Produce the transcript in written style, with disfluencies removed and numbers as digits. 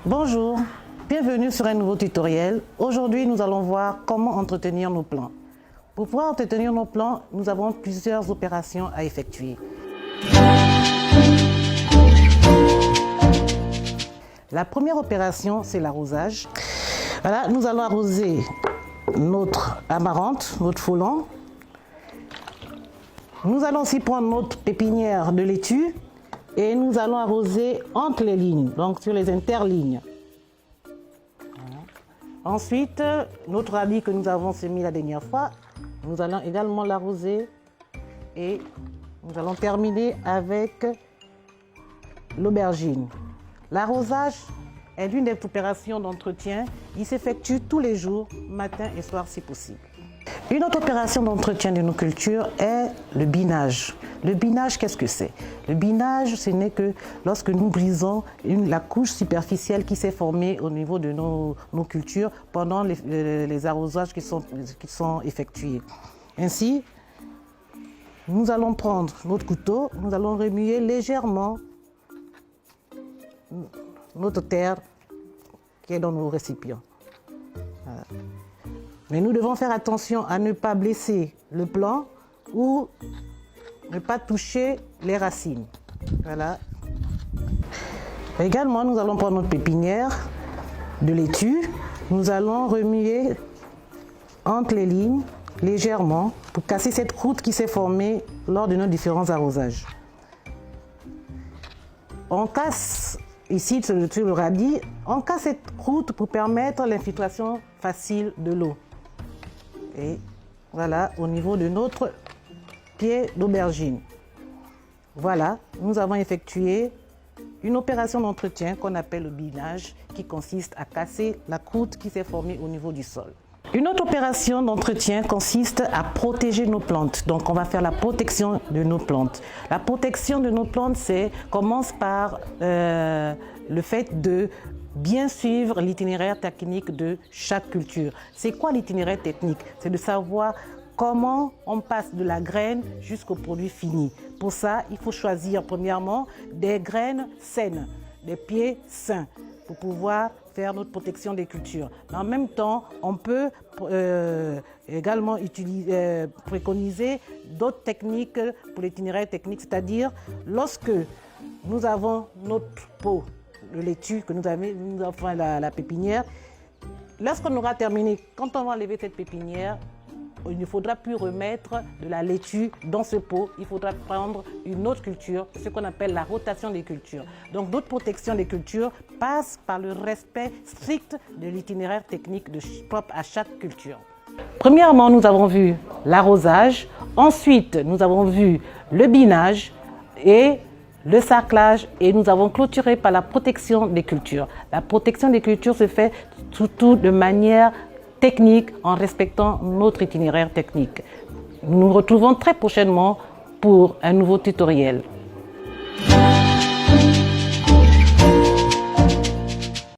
Bonjour, bienvenue sur un nouveau tutoriel. Aujourd'hui, nous allons voir comment entretenir nos plants. Pour pouvoir entretenir nos plants, nous avons plusieurs opérations à effectuer. La première opération, c'est l'arrosage. Voilà, nous allons arroser notre amarante, notre faulan. Nous allons aussi prendre notre pépinière de laitue et nous allons arroser entre les lignes, donc sur les interlignes. Voilà. Ensuite, notre radis que nous avons semé la dernière fois, nous allons également l'arroser et nous allons terminer avec l'aubergine. L'arrosage est l'une des opérations d'entretien. Il s'effectue tous les jours, matin et soir si possible. Une autre opération d'entretien de nos cultures est le binage. Le binage, qu'est-ce que c'est? Le binage, ce n'est que lorsque nous brisons la couche superficielle qui s'est formée au niveau de nos cultures pendant les arrosages qui sont effectués. Ainsi, nous allons prendre notre couteau, nous allons remuer légèrement notre terre qui est dans nos récipients. Voilà. Mais nous devons faire attention à ne pas blesser le plant ou ne pas toucher les racines. Voilà. Également, nous allons prendre notre pépinière de laitue. Nous allons remuer entre les lignes légèrement pour casser cette croûte qui s'est formée lors de nos différents arrosages. On casse ici sur le radis, on casse cette croûte pour permettre l'infiltration facile de l'eau. Et voilà, au niveau de notre pied d'aubergine. Voilà, nous avons effectué une opération d'entretien qu'on appelle le binage, qui consiste à casser la croûte qui s'est formée au niveau du sol. Une autre opération d'entretien consiste à protéger nos plantes. Donc, on va faire la protection de nos plantes. La protection de nos plantes commence par le fait de bien suivre l'itinéraire technique de chaque culture. C'est quoi l'itinéraire technique? C'est de savoir comment on passe de la graine jusqu'au produit fini. Pour ça, il faut choisir premièrement des graines saines, des pieds sains, pour pouvoir faire notre protection des cultures. Mais en même temps, on peut également préconiser d'autres techniques pour l'itinéraire technique, c'est-à-dire lorsque nous avons notre pot de laitue, que nous avons la pépinière, lorsqu'on aura terminé, quand on va enlever cette pépinière, il ne faudra plus remettre de la laitue dans ce pot. Il faudra prendre une autre culture, ce qu'on appelle la rotation des cultures. Donc notre protection des cultures passe par le respect strict de l'itinéraire technique propre à chaque culture. Premièrement, nous avons vu l'arrosage. Ensuite, nous avons vu le binage et le sarclage, et nous avons clôturé par la protection des cultures. La protection des cultures se fait surtout de manière technique en respectant notre itinéraire technique. Nous nous retrouvons très prochainement pour un nouveau tutoriel.